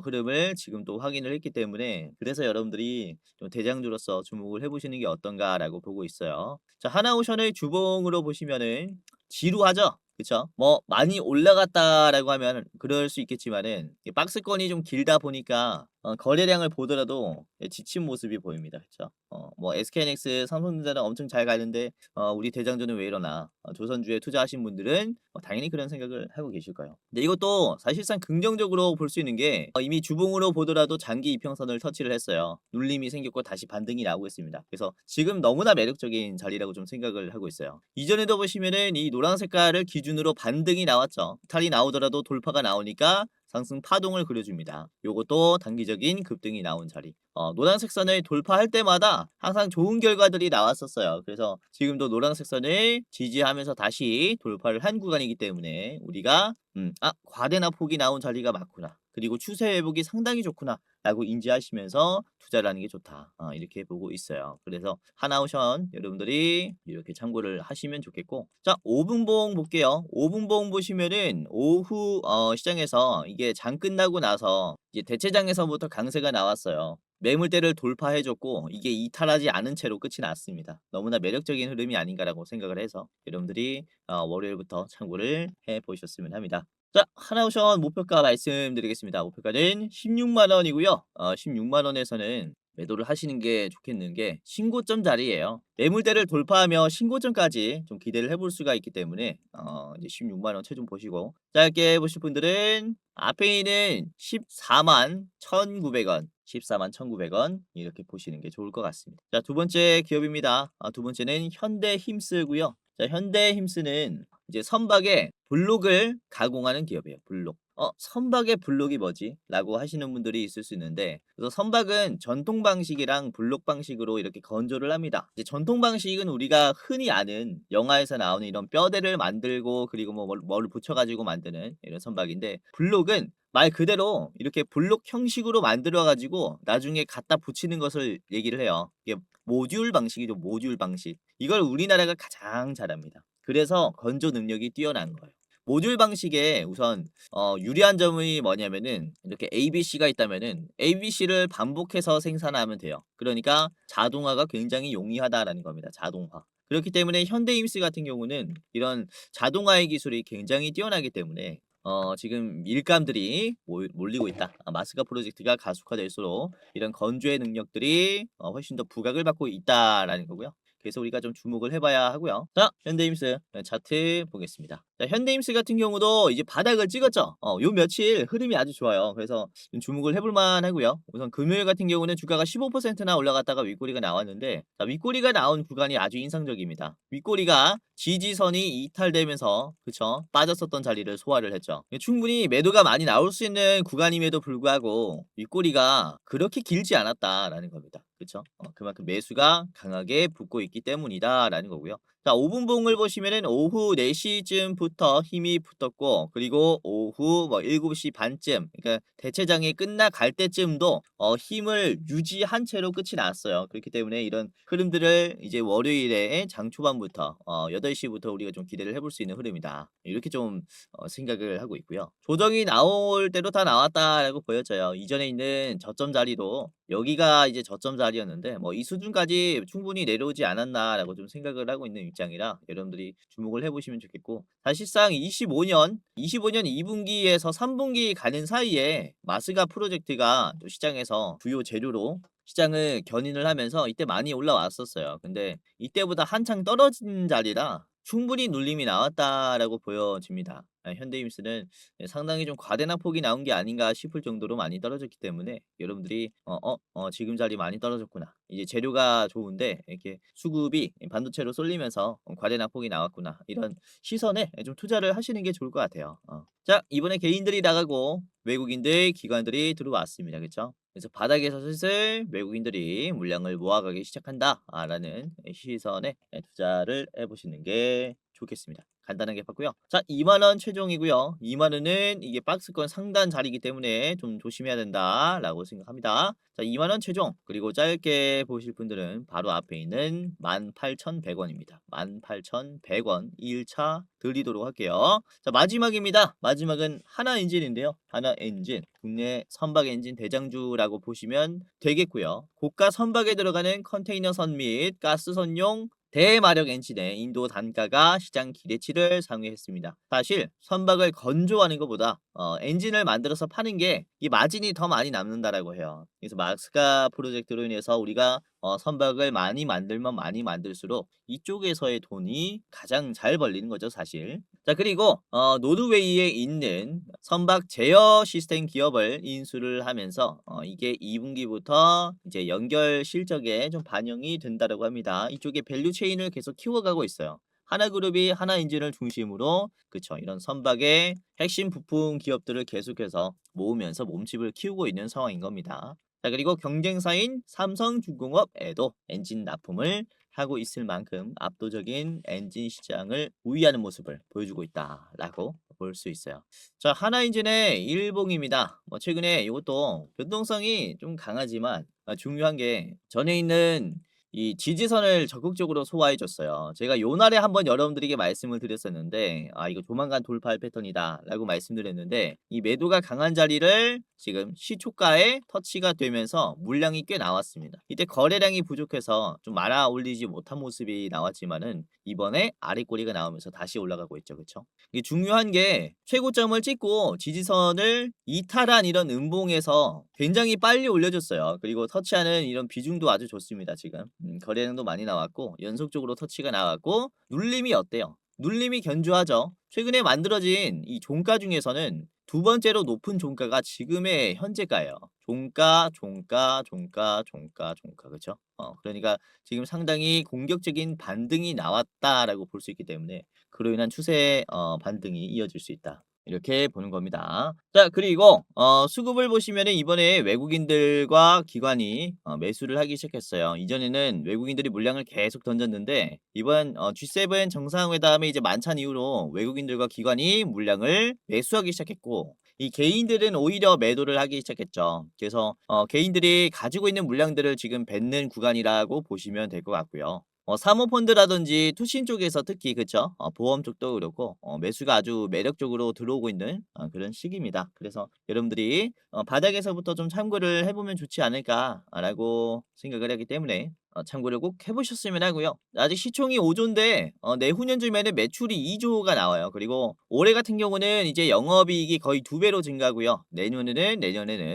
흐름을 지금 또 확인을 했기 때문에 그래서 여러분들이 좀 대장주로서 주목을 해보시는 게 어떤가라고 보고 있어요. 자, 하나오션의 주봉으로 보시면은 지루하죠? 그쵸? 뭐 많이 올라갔다라고 하면 그럴 수 있겠지만은 박스권이 좀 길다 보니까 거래량을 보더라도 지친 모습이 보입니다. 그쵸? 뭐 SK하이닉스, 삼성전자는 엄청 잘 가는데 우리 대장주는 왜 이러나 조선주에 투자하신 분들은 당연히 그런 생각을 하고 계실 거예요. 근데 이것도 사실상 긍정적으로 볼 수 있는 게 이미 주봉으로 보더라도 장기 이평선을 터치를 했어요. 눌림이 생겼고 다시 반등이 나오고 있습니다. 그래서 지금 너무나 매력적인 자리라고 좀 생각을 하고 있어요. 이전에도 보시면은 이 노란 색깔을 기준으로 반등이 나왔죠. 이탈이 나오더라도 돌파가 나오니까 상승 파동을 그려줍니다. 요것도 단기적인 급등이 나온 자리. 노란색 선을 돌파할 때마다 항상 좋은 결과들이 나왔었어요. 그래서 지금도 노란색 선을 지지하면서 다시 돌파를 한 구간이기 때문에 우리가 과대나 폭이 나온 자리가 맞구나. 그리고 추세 회복이 상당히 좋구나. 라고 인지하시면서 투자를 하는 게 좋다. 이렇게 보고 있어요. 그래서 하나오션 여러분들이 이렇게 참고를 하시면 좋겠고 자 5분봉 볼게요. 5분봉 보시면은 오후 시장에서 이게 장 끝나고 나서 이제 대체장에서부터 강세가 나왔어요. 매물대를 돌파해줬고 이게 이탈하지 않은 채로 끝이 났습니다. 너무나 매력적인 흐름이 아닌가라고 생각을 해서 여러분들이 월요일부터 참고를 해보셨으면 합니다. 자, 하나오션 목표가 말씀드리겠습니다. 목표가는 16만 원이고요. 16만 원에서는 매도를 하시는 게 좋겠는 게 신고점 자리예요. 매물대를 돌파하며 신고점까지 좀 기대를 해볼 수가 있기 때문에 이제 16만 원 최종 보시고 짧게 보실 분들은 앞에 있는 14만 1,900원, 14만 1,900원 이렇게 보시는 게 좋을 것 같습니다. 자, 두 번째 기업입니다. 두 번째는 현대힘스고요. 자, 현대힘스는 이제 선박에 블록을 가공하는 기업이에요. 블록. 선박의 블록이 뭐지? 라고 하시는 분들이 있을 수 있는데 그래서 선박은 전통 방식이랑 블록 방식으로 이렇게 건조를 합니다. 이제 전통 방식은 우리가 흔히 아는 영화에서 나오는 이런 뼈대를 만들고 그리고 뭐 뭘 붙여가지고 만드는 이런 선박인데 블록은 말 그대로 이렇게 블록 형식으로 만들어 가지고 나중에 갖다 붙이는 것을 얘기를 해요. 이게 모듈 방식이죠. 모듈 방식. 이걸 우리나라가 가장 잘합니다. 그래서 건조 능력이 뛰어난 거예요. 모듈 방식에 우선 유리한 점이 뭐냐면은 이렇게 ABC가 있다면은 ABC를 반복해서 생산하면 돼요. 그러니까 자동화가 굉장히 용이하다라는 겁니다. 자동화. 그렇기 때문에 현대임스 같은 경우는 이런 자동화의 기술이 굉장히 뛰어나기 때문에 지금 일감들이 몰리고 있다. 마스가 프로젝트가 가속화될수록 이런 건조의 능력들이 훨씬 더 부각을 받고 있다라는 거고요. 그래서 우리가 좀 주목을 해봐야 하고요. 자, 현대임스 차트 보겠습니다. 자, 현대임스 같은 경우도 이제 바닥을 찍었죠. 요 며칠 흐름이 아주 좋아요. 그래서 좀 주목을 해볼 만하고요. 우선 금요일 같은 경우는 주가가 15%나 올라갔다가 윗꼬리가 나왔는데, 자, 윗꼬리가 나온 구간이 아주 인상적입니다. 윗꼬리가 지지선이 이탈되면서 그쵸, 빠졌었던 자리를 소화를 했죠. 충분히 매도가 많이 나올 수 있는 구간임에도 불구하고 윗꼬리가 그렇게 길지 않았다라는 겁니다. 그쵸? 그만큼 매수가 강하게 붙고 있기 때문이다라는 거고요. 자, 5분봉을 보시면은 오후 4시쯤부터 힘이 붙었고, 그리고 오후 뭐 7시 반쯤, 그러니까 대체장이 끝나갈 때쯤도 힘을 유지한 채로 끝이 났어요. 그렇기 때문에 이런 흐름들을 이제 월요일에 장 초반부터 8시부터 우리가 좀 기대를 해볼 수 있는 흐름이다. 이렇게 좀 생각을 하고 있고요. 조정이 나올 대로 다 나왔다라고 보여져요. 이전에 있는 저점 자리도 여기가 이제 저점 자리였는데, 뭐 이 수준까지 충분히 내려오지 않았나라고 좀 생각을 하고 있는 입장이라 여러분들이 주목을 해보시면 좋겠고, 사실상 25년 2분기에서 3분기 가는 사이에 마스가 프로젝트가 또 시장에서 주요 재료로 시장을 견인을 하면서 이때 많이 올라왔었어요. 근데 이때보다 한창 떨어진 자리라 충분히 눌림이 나왔다라고 보여집니다. 현대임스는 상당히 좀 과대나 폭이 나온 게 아닌가 싶을 정도로 많이 떨어졌기 때문에 여러분들이 지금 자리 많이 떨어졌구나. 이제 재료가 좋은데 이렇게 수급이 반도체로 쏠리면서 과대나 폭이 나왔구나. 이런 시선에 좀 투자를 하시는 게 좋을 것 같아요. 자, 이번에 개인들이 나가고 외국인들, 기관들이 들어왔습니다. 그쵸? 그래서 바닥에서 슬슬 외국인들이 물량을 모아가기 시작한다라는 시선에 투자를 해보시는 게 좋겠습니다. 간단하게 봤고요. 자, 2만원 최종이고요. 2만원은 이게 박스권 상단 자리이기 때문에 좀 조심해야 된다라고 생각합니다. 자, 2만원 최종. 그리고 짧게 보실 분들은 바로 앞에 있는 18,100원입니다. 18,100원 1차 드리도록 할게요. 자, 마지막입니다. 마지막은 하나엔진인데요. 하나엔진, 국내 선박 엔진 대장주라고 보시면 되겠고요. 고가 선박에 들어가는 컨테이너선 및 가스선용 대마력 엔진의 인도 단가가 시장 기대치를 상회했습니다. 사실 선박을 건조하는 것보다 엔진을 만들어서 파는 게 이 마진이 더 많이 남는다라고 해요. 그래서 마스카 프로젝트로 인해서 우리가 선박을 많이 만들면 많이 만들수록 이쪽에서의 돈이 가장 잘 벌리는 거죠, 사실. 자, 그리고 노르웨이에 있는 선박 제어 시스템 기업을 인수를 하면서 이게 2분기부터 이제 연결 실적에 좀 반영이 된다라고 합니다. 이쪽에 밸류 체인을 계속 키워가고 있어요. 하나그룹이 하나엔진을 중심으로 그쵸, 이런 선박의 핵심 부품 기업들을 계속해서 모으면서 몸집을 키우고 있는 상황인 겁니다. 자, 그리고 경쟁사인 삼성중공업에도 엔진 납품을 하고 있을 만큼 압도적인 엔진 시장을 우위하는 모습을 보여주고 있다라고 볼 수 있어요. 자, 하나엔진의 일봉입니다. 뭐 최근에 이것도 변동성이 좀 강하지만 중요한 게 전에 있는 이 지지선을 적극적으로 소화해 줬어요. 제가 요날에 한번 여러분들에게 말씀을 드렸었는데, 이거 조만간 돌파할 패턴이다라고 말씀드렸는데, 이 매도가 강한 자리를 지금 시초가에 터치가 되면서 물량이 꽤 나왔습니다. 이때 거래량이 부족해서 좀 말아 올리지 못한 모습이 나왔지만은 이번에 아래 꼬리가 나오면서 다시 올라가고 있죠. 그쵸? 이게 중요한 게 최고점을 찍고 지지선을 이탈한 이런 음봉에서 굉장히 빨리 올려줬어요. 그리고 터치하는 이런 비중도 아주 좋습니다. 지금 거래량도 많이 나왔고 연속적으로 터치가 나왔고 눌림이 어때요? 눌림이 견조하죠. 최근에 만들어진 이 종가 중에서는 두 번째로 높은 종가가 지금의 현재가예요. 종가, 그쵸? 그러니까 지금 상당히 공격적인 반등이 나왔다라고 볼 수 있기 때문에 그로 인한 추세 반등이 이어질 수 있다. 이렇게 보는 겁니다. 자, 그리고 수급을 보시면은 이번에 외국인들과 기관이 매수를 하기 시작했어요. 이전에는 외국인들이 물량을 계속 던졌는데 이번 G7 정상회담의 이제 만찬 이후로 외국인들과 기관이 물량을 매수하기 시작했고, 이 개인들은 오히려 매도를 하기 시작했죠. 그래서 개인들이 가지고 있는 물량들을 지금 뱉는 구간이라고 보시면 될 것 같고요. 사모펀드라든지 투신 쪽에서 특히 그쵸? 보험 쪽도 그렇고 매수가 아주 매력적으로 들어오고 있는 그런 시기입니다. 그래서 여러분들이 바닥에서부터 좀 참고를 해보면 좋지 않을까라고 생각을 하기 때문에 참고를 꼭 해보셨으면 하고요. 아직 시총이 5조인데 내후년쯤에는 매출이 2조가 나와요. 그리고 올해 같은 경우는 이제 영업이익이 거의 2배로 증가고요. 내년에는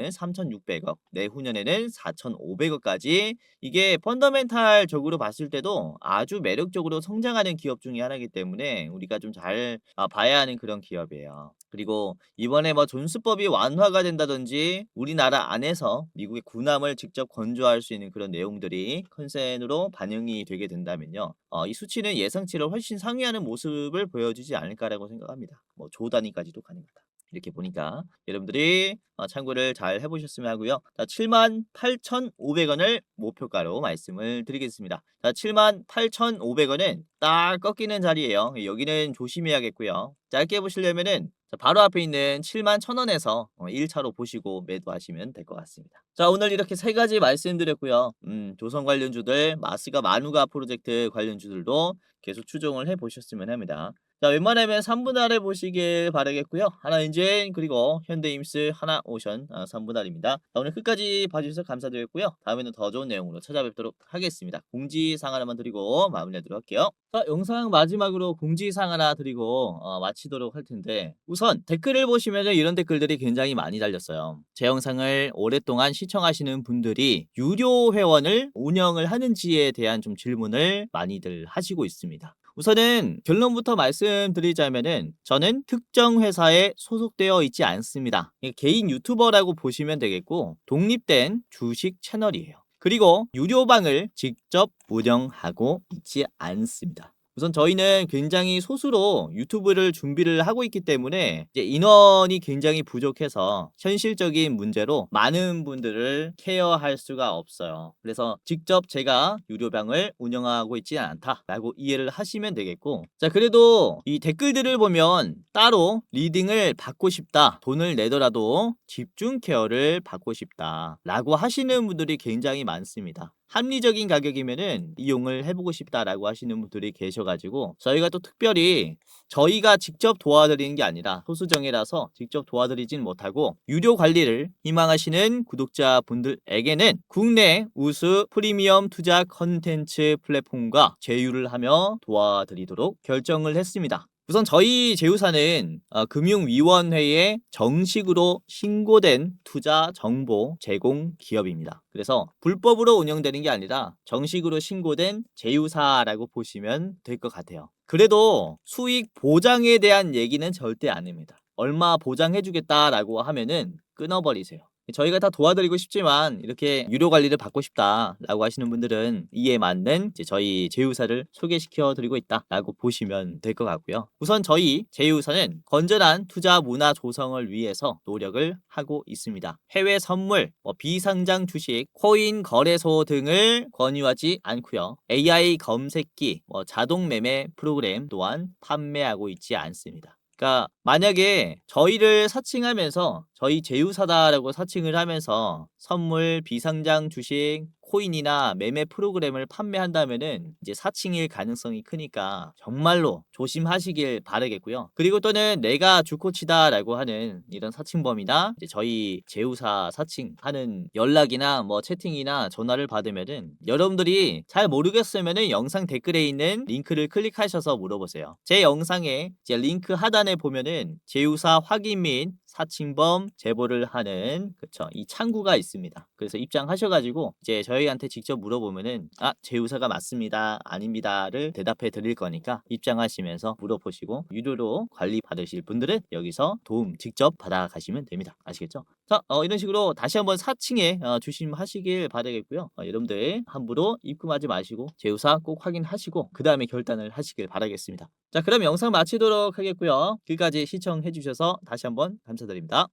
3,600억, 내후년에는 4,500억까지 이게 펀더멘탈적으로 봤을 때도 아주 매력적으로 성장하는 기업 중에 하나이기 때문에 우리가 좀 잘 봐야 하는 그런 기업이에요. 그리고 이번에 뭐 존스법이 완화가 된다든지 우리나라 안에서 미국의 군함을 직접 건조할 수 있는 그런 내용들이 컨센으로 반영이 되게 된다면요. 이 수치는 예상치를 훨씬 상회하는 모습을 보여주지 않을까라고 생각합니다. 뭐 조 단위까지도 가능하다. 이렇게 보니까 여러분들이 참고를 잘 해보셨으면 하고요. 자, 78,500원을 목표가로 말씀을 드리겠습니다. 자, 78,500원은 딱 꺾이는 자리예요. 여기는 조심해야겠고요. 짧게 보시려면은 자, 바로 앞에 있는 71,000원에서 1차로 보시고 매도하시면 될 것 같습니다. 자, 오늘 이렇게 세 가지 말씀드렸고요. 조선 관련주들, 마스가 마누가 프로젝트 관련주들도 계속 추종을 해보셨으면 합니다. 자, 웬만하면 3분할해 보시길 바라겠고요. 하나엔진 그리고 현대임스, 하나오션 3분할입니다. 오늘 끝까지 봐주셔서 감사드렸고요. 다음에는 더 좋은 내용으로 찾아뵙도록 하겠습니다. 공지사항 하나만 드리고 마무리하도록 할게요. 자, 영상 마지막으로 공지사항 하나 드리고 마치도록 할 텐데, 우선 댓글을 보시면 이런 댓글들이 굉장히 많이 달렸어요. 제 영상을 오랫동안 시청하시는 분들이 유료 회원을 운영을 하는지에 대한 좀 질문을 많이들 하시고 있습니다. 우선은 결론부터 말씀드리자면은 저는 특정 회사에 소속되어 있지 않습니다. 개인 유튜버라고 보시면 되겠고 독립된 주식 채널이에요. 그리고 유료방을 직접 운영하고 있지 않습니다. 우선 저희는 굉장히 소수로 유튜브를 준비를 하고 있기 때문에 이제 인원이 굉장히 부족해서 현실적인 문제로 많은 분들을 케어할 수가 없어요. 그래서 직접 제가 유료방을 운영하고 있지 않다라고 이해를 하시면 되겠고, 자, 그래도 이 댓글들을 보면 따로 리딩을 받고 싶다, 돈을 내더라도 집중 케어를 받고 싶다 라고 하시는 분들이 굉장히 많습니다. 합리적인 가격이면은 이용을 해보고 싶다라고 하시는 분들이 계셔가지고 저희가 또 특별히 저희가 직접 도와드리는 게 아니라 소수정예라서 직접 도와드리진 못하고 유료 관리를 희망하시는 구독자분들에게는 국내 우수 프리미엄 투자 컨텐츠 플랫폼과 제휴를 하며 도와드리도록 결정을 했습니다. 우선 저희 제휴사는 금융위원회에 정식으로 신고된 투자 정보 제공 기업입니다. 그래서 불법으로 운영되는 게 아니라 정식으로 신고된 제휴사라고 보시면 될 것 같아요. 그래도 수익 보장에 대한 얘기는 절대 안 합니다. 얼마 보장해주겠다라고 하면은 끊어버리세요. 저희가 다 도와드리고 싶지만 이렇게 유료 관리를 받고 싶다라고 하시는 분들은 이에 맞는 저희 제휴사를 소개시켜 드리고 있다라고 보시면 될 것 같고요. 우선 저희 제휴사는 건전한 투자 문화 조성을 위해서 노력을 하고 있습니다. 해외 선물, 비상장 주식, 코인 거래소 등을 권유하지 않고요. AI 검색기, 자동 매매 프로그램 또한 판매하고 있지 않습니다. 그러니까 만약에 저희를 사칭하면서 저희 제휴사다라고 사칭을 하면서 선물, 비상장 주식, 코인이나 매매 프로그램을 판매한다면은 이제 사칭일 가능성이 크니까 정말로 조심하시길 바라겠고요. 그리고 또는 내가 주코치다라고 하는 이런 사칭범이나 이제 저희 제휴사 사칭하는 연락이나 채팅이나 전화를 받으면은 여러분들이 잘 모르겠으면은 영상 댓글에 있는 링크를 클릭하셔서 물어보세요. 제 영상에 이제 링크 하단에 보면은 제휴사 확인 및 사칭범 제보를 하는 이 창구가 있습니다. 그래서 입장하셔가지고 이제 저희한테 직접 물어보면은 제휴사가 맞습니다, 아닙니다를 대답해 드릴 거니까 입장하시면서 물어보시고 유료로 관리 받으실 분들은 여기서 도움 직접 받아가시면 됩니다. 아시겠죠? 자, 이런 식으로 다시 한번 사칭에 조심하시길 바라겠고요. 여러분들 함부로 입금하지 마시고 제휴사 꼭 확인하시고 그 다음에 결단을 하시길 바라겠습니다. 자, 그럼 영상 마치도록 하겠고요. 끝까지 시청해 주셔서 다시 한번 감사드립니다.